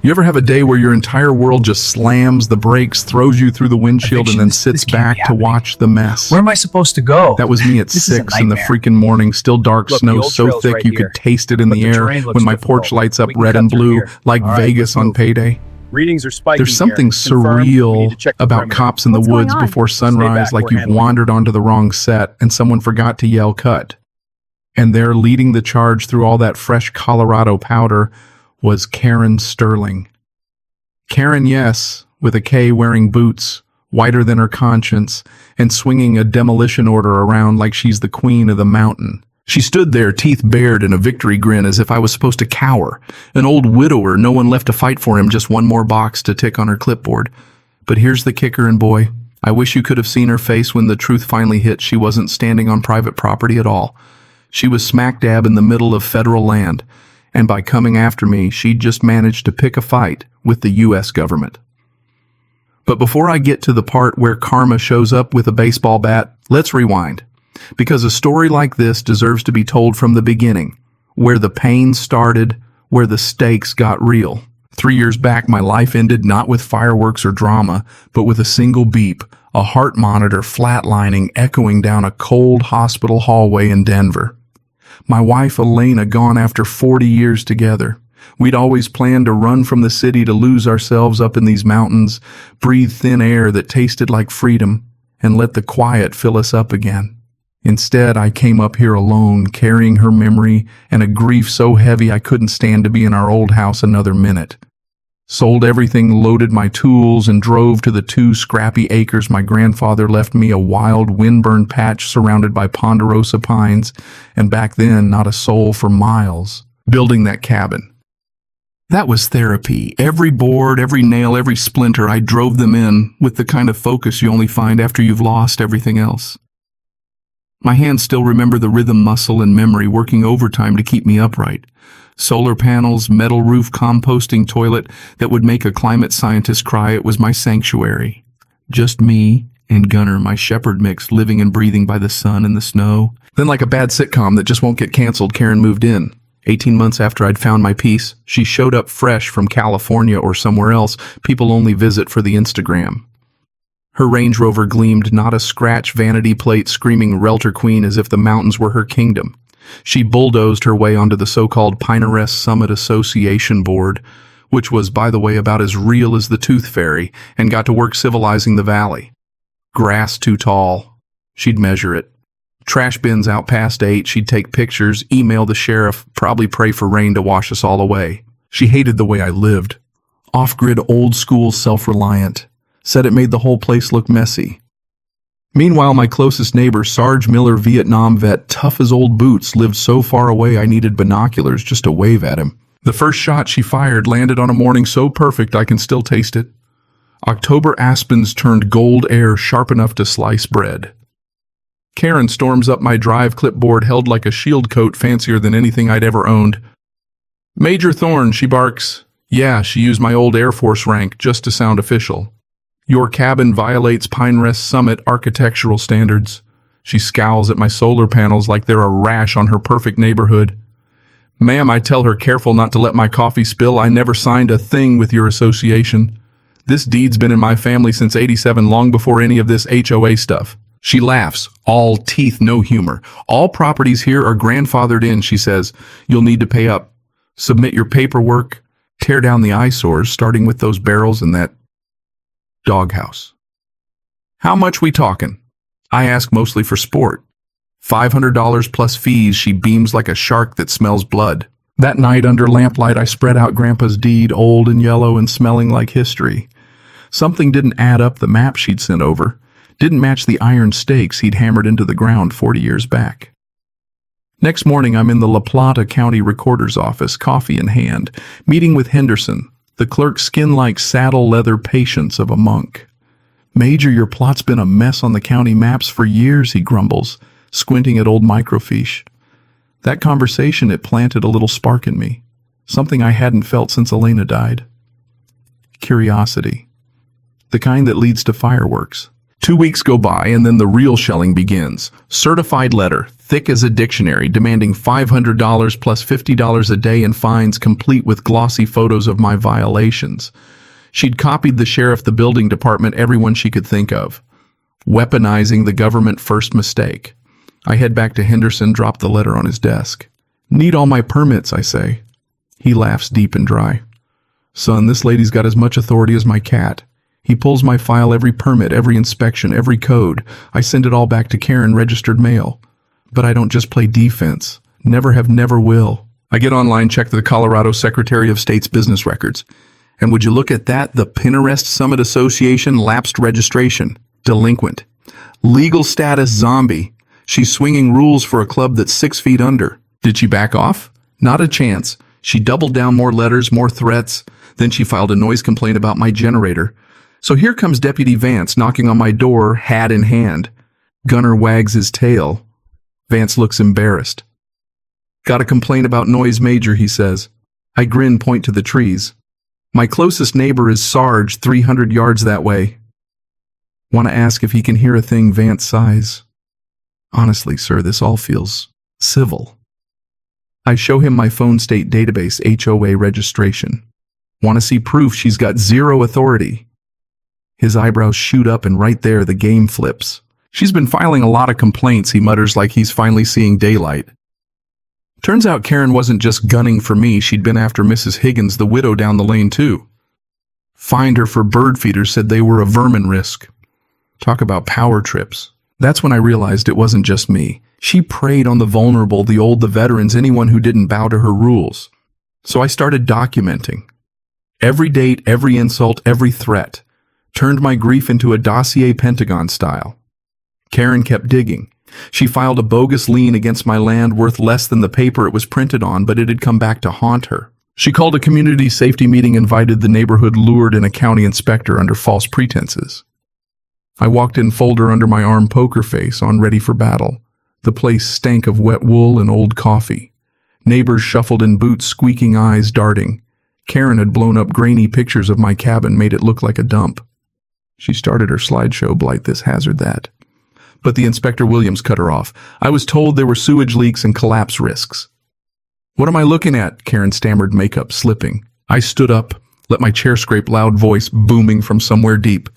You ever have a day where your entire world just slams the brakes, throws you through the windshield, and then sits back to watch the mess? Where am I supposed to go? That was me at This is a 6 in the nightmare. freaking morning, still dark Look, the snow old so trail's thick right you here, could taste it in but the the air terrain looks when my difficult. porch lights up We can red cut and through blue here. like All right, Vegas let's on move. payday. Readings are spiking There's something here. Confirmed. We need surreal to check the about perimeter. cops in the What's going woods on? before Stay sunrise, back, like we're you've handling it. wandered onto the wrong set and someone forgot to yell cut. And there, leading the charge through all that fresh Colorado powder, was Karen Sterling. Karen, yes, with a K, wearing boots, whiter than her conscience, and swinging a demolition order around like she's the queen of the mountain. She stood there, teeth bared in a victory grin, as if I was supposed to cower. An old widower, no one left to fight for him, just one more box to tick on her clipboard. But here's the kicker, and boy, I wish you could have seen her face when the truth finally hit. She wasn't standing on private property at all. She was smack dab in the middle of federal land, and by coming after me, she'd just managed to pick a fight with the U.S. government. But before I get to the part where karma shows up with a baseball bat, let's rewind. Because a story like this deserves to be told from the beginning, where the pain started, where the stakes got real. 3 years back, my life ended not with fireworks or drama, but with a single beep, a heart monitor flatlining, echoing down a cold hospital hallway in Denver. My wife, Elena, gone after 40 years together. We'd always planned to run from the city to lose ourselves up in these mountains, breathe thin air that tasted like freedom, and let the quiet fill us up again. Instead, I came up here alone, carrying her memory and a grief so heavy I couldn't stand to be in our old house another minute. Sold everything, loaded my tools, and drove to the 2 scrappy acres my grandfather left me, a wild, windburned patch surrounded by ponderosa pines, and back then not a soul for miles, building that cabin. That was therapy. Every board, every nail, every splinter, I drove them in with the kind of focus you only find after you've lost everything else. My hands still remember the rhythm, muscle, and memory working overtime to keep me upright. Solar panels, metal roof, composting toilet that would make a climate scientist cry. It was my sanctuary. Just me and Gunner, my shepherd mix, living and breathing by the sun and the snow. Then, like a bad sitcom that just won't get canceled, Karen moved in. 18 months after I'd found my peace, she showed up fresh from California or somewhere else people only visit for the Instagram. Her Range Rover gleamed, not a scratch, vanity plate screaming Relter Queen as if the mountains were her kingdom. She bulldozed her way onto the so-called Pinarest Summit Association board, which was, by the way, about as real as the Tooth Fairy, and got to work civilizing the valley. Grass too tall. She'd measure it. Trash bins out past 8, she'd take pictures, email the sheriff, probably pray for rain to wash us all away. She hated the way I lived. Off-grid, old-school, self-reliant. Said it made the whole place look messy. Meanwhile, my closest neighbor, Sarge Miller, Vietnam vet, tough as old boots, lived so far away I needed binoculars just to wave at him. The first shot she fired landed on a morning so perfect I can still taste it. October aspens turned gold air sharp enough to slice bread. Karen storms up my drive, clipboard held like a shield coat, fancier than anything I'd ever owned. Major Thorne, she barks. Yeah, she used my old Air Force rank just to sound official. Your cabin violates Pinarest Summit architectural standards. She scowls at my solar panels like they're a rash on her perfect neighborhood. Ma'am, I tell her careful not to let my coffee spill. I never signed a thing with your association. This deed's been in my family since '87, long before any of this HOA stuff. She laughs, all teeth, no humor. All properties here are grandfathered in, she says. You'll need to pay up. Submit your paperwork. Tear down the eyesores, starting with those barrels and that doghouse. How much we talking? I ask, mostly for sport. $500 plus fees. She beams like a shark that smells blood. That night under lamplight, I spread out Grandpa's deed, old and yellow and smelling like history. Something didn't add up. The map she'd sent over didn't match the iron stakes he'd hammered into the ground 40 years back. Next morning, I'm in the La Plata County Recorder's office, coffee in hand, meeting with Henderson, the clerk's skin-like saddle leather patience of a monk. Major, your plot's been a mess on the county maps for years, he grumbles, squinting at old microfiche. That conversation, it planted a little spark in me, something I hadn't felt since Elena died. Curiosity. The kind that leads to fireworks. 2 weeks go by, and then the real shelling begins. Certified letter, thick as a dictionary, demanding $500 plus $50 a day in fines, complete with glossy photos of my violations. She'd copied the sheriff, the building department, everyone she could think of. Weaponizing the government, first mistake. I head back to Henderson, drop the letter on his desk. Need all my permits, I say. He laughs deep and dry. Son, this lady's got as much authority as my cat. He pulls my file, every permit, every inspection, every code. I send it all back to Karen, registered mail. But I don't just play defense. Never have, never will. I get online, check the Colorado Secretary of State's business records. And would you look at that, the Pinterest Summit Association, lapsed registration, delinquent. Legal status, zombie. She's swinging rules for a club that's 6 feet under. Did she back off? Not a chance. She doubled down, more letters, more threats. Then she filed a noise complaint about my generator. So here comes Deputy Vance knocking on my door, hat in hand. Gunner wags his tail. Vance looks embarrassed. Got a complaint about noise, Major, he says. I grin, point to the trees. My closest neighbor is Sarge, 300 yards that way. Want to ask if he can hear a thing, Vance sighs. Honestly, sir, this all feels civil. I show him my phone state database HOA registration. Want to see proof she's got zero authority? His eyebrows shoot up, and right there the game flips. She's been filing a lot of complaints, he mutters like he's finally seeing daylight. Turns out Karen wasn't just gunning for me, she'd been after Mrs. Higgins, the widow down the lane too. Fined her for bird feeders, said they were a vermin risk. Talk about power trips. That's when I realized it wasn't just me. She preyed on the vulnerable, the old, the veterans, anyone who didn't bow to her rules. So I started documenting. Every date, every insult, every threat. Turned my grief into a dossier, Pentagon style. Karen kept digging. She filed a bogus lien against my land worth less than the paper it was printed on, but it had come back to haunt her. She called a community safety meeting, invited the neighborhood, lured in a county inspector under false pretenses. I walked in, folder under my arm, poker face, on ready for battle. The place stank of wet wool and old coffee. Neighbors shuffled in boots, squeaking eyes darting. Karen had blown up grainy pictures of my cabin, made it look like a dump. She started her slideshow, blight this, hazard that. But the Inspector Williams cut her off. I was told there were sewage leaks and collapse risks. What am I looking at? Karen stammered, makeup slipping. I stood up, let my chair scrape, loud voice booming from somewhere deep.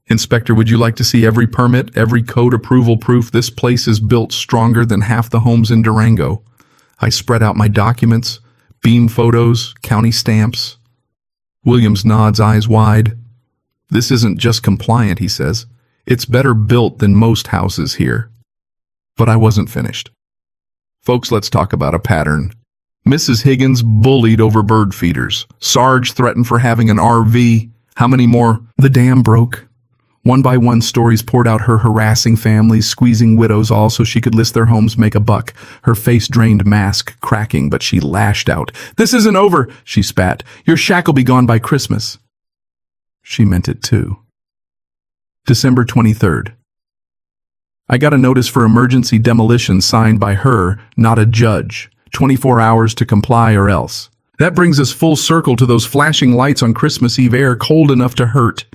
Inspector, would you like to see every permit, every code approval proof? This place is built stronger than half the homes in Durango. I spread out my documents, beam photos, county stamps. Williams nods, eyes wide. This isn't just compliant, he says. It's better built than most houses here. But I wasn't finished. Folks, let's talk about a pattern. Mrs. Higgins bullied over bird feeders. Sarge threatened for having an RV. How many more? The dam broke. One by one, stories poured out, her harassing families, squeezing widows all so she could list their homes, make a buck. Her face drained, mask cracking, but she lashed out. This isn't over, she spat. Your shack will be gone by Christmas. She meant it too. December 23rd. I got a notice for emergency demolition signed by her, not a judge. 24 hours to comply or else. That brings us full circle to those flashing lights on Christmas Eve, air cold enough to hurt.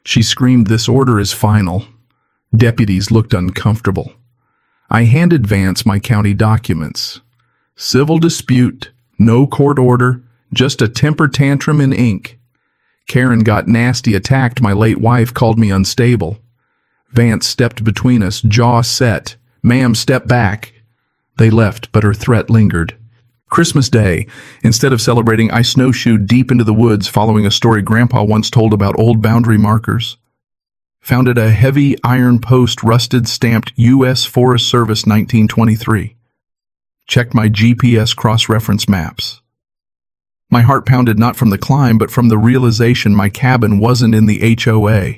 She screamed, this order is final. Deputies looked uncomfortable. I handed Vance my county documents. Civil dispute, no court order, just a temper tantrum in ink. Karen got nasty, attacked my late wife, called me unstable. Vance stepped between us, jaw set. Ma'am, step back. They left, but her threat lingered. Christmas Day, instead of celebrating, I snowshoed deep into the woods, following a story Grandpa once told about old boundary markers. Found at a heavy iron post, rusted, stamped U.S. Forest Service 1923. Checked my GPS cross-reference maps. My heart pounded, not from the climb, but from the realization my cabin wasn't in the HOA.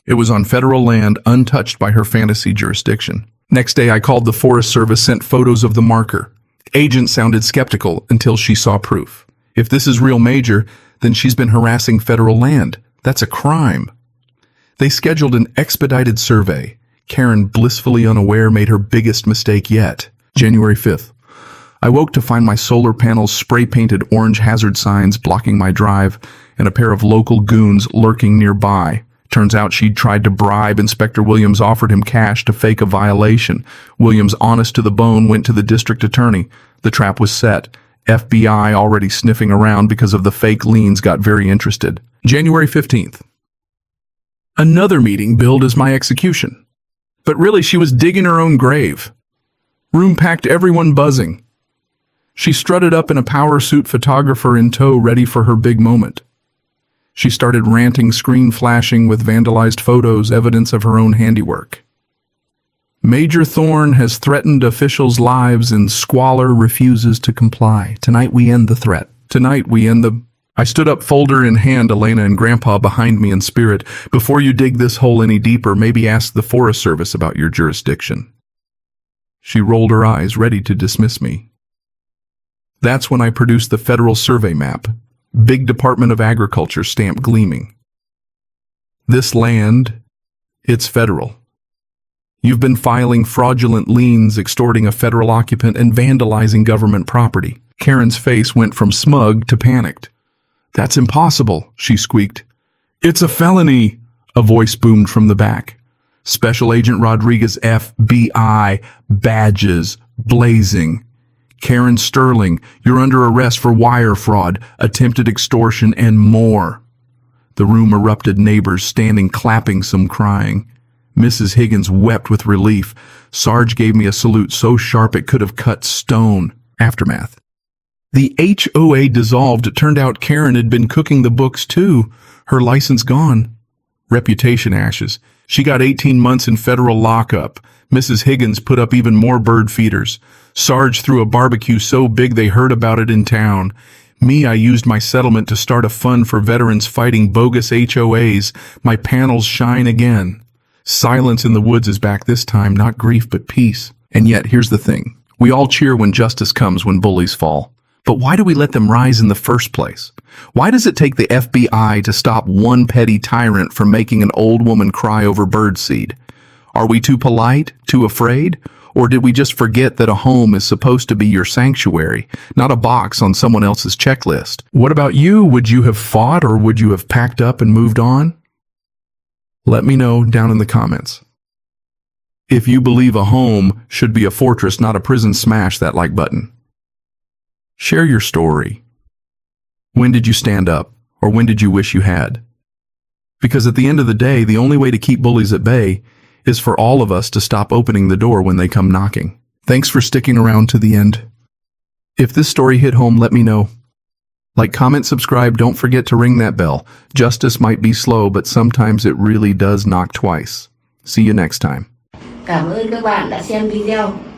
It was on federal land, untouched by her fantasy jurisdiction. Next day, I called the Forest Service, sent photos of the marker. Agent sounded skeptical until she saw proof. If this is real, Major, then she's been harassing federal land. That's a crime. They scheduled an expedited survey. Karen, blissfully unaware, made her biggest mistake yet. January 5th. I woke to find my solar panels spray-painted orange hazard signs blocking my drive and a pair of local goons lurking nearby. Turns out she'd tried to bribe. Inspector Williams offered him cash to fake a violation. Williams, honest to the bone, went to the district attorney. The trap was set. FBI, already sniffing around because of the fake liens, got very interested. January 15th. Another meeting billed as my execution. But really, she was digging her own grave. Room packed, everyone buzzing. She strutted up in a power suit, photographer in tow, ready for her big moment. She started ranting, screen flashing with vandalized photos, evidence of her own handiwork. Major Thorne has threatened officials' lives and Squalor refuses to comply. Tonight we end the threat. Tonight we end the... I stood up, folder in hand, Elena and Grandpa behind me in spirit. Before you dig this hole any deeper, maybe ask the Forest Service about your jurisdiction. She rolled her eyes, ready to dismiss me. That's when I produced the federal survey map. Big Department of Agriculture stamp gleaming. This land, it's federal. You've been filing fraudulent liens, extorting a federal occupant, and vandalizing government property. Karen's face went from smug to panicked. That's impossible, she squeaked. It's a felony, a voice boomed from the back. Special Agent Rodriguez, FBI, badges blazing. Karen Sterling, you're under arrest for wire fraud, attempted extortion, and more. The room erupted, neighbors standing, clapping, some crying. Mrs. Higgins wept with relief. Sarge gave me a salute so sharp it could have cut stone. Aftermath. The HOA dissolved. It turned out Karen had been cooking the books too. Her license gone. Reputation ashes. She got 18 months in federal lockup. Mrs. Higgins put up even more bird feeders. Sarge threw a barbecue so big they heard about it in town. Me, I used my settlement to start a fund for veterans fighting bogus HOAs. My panels shine again. Silence in the woods is back this time, not grief but peace. And yet, here's the thing. We all cheer when justice comes, when bullies fall. But why do we let them rise in the first place? Why does it take the FBI to stop one petty tyrant from making an old woman cry over birdseed? Are we too polite, too afraid? Or did we just forget that a home is supposed to be your sanctuary, not a box on someone else's checklist? What about you? Would you have fought, or would you have packed up and moved on? Let me know down in the comments. If you believe a home should be a fortress, not a prison, smash that like button. Share your story. When did you stand up, or when did you wish you had? Because at the end of the day, the only way to keep bullies at bay is for all of us to stop opening the door when they come knocking. Thanks for sticking around to the end. If this story hit home, let me know. Like, comment, subscribe, don't forget to ring that bell. Justice might be slow, but sometimes it really does knock twice. See you next time. Cảm ơn các bạn đã xem video.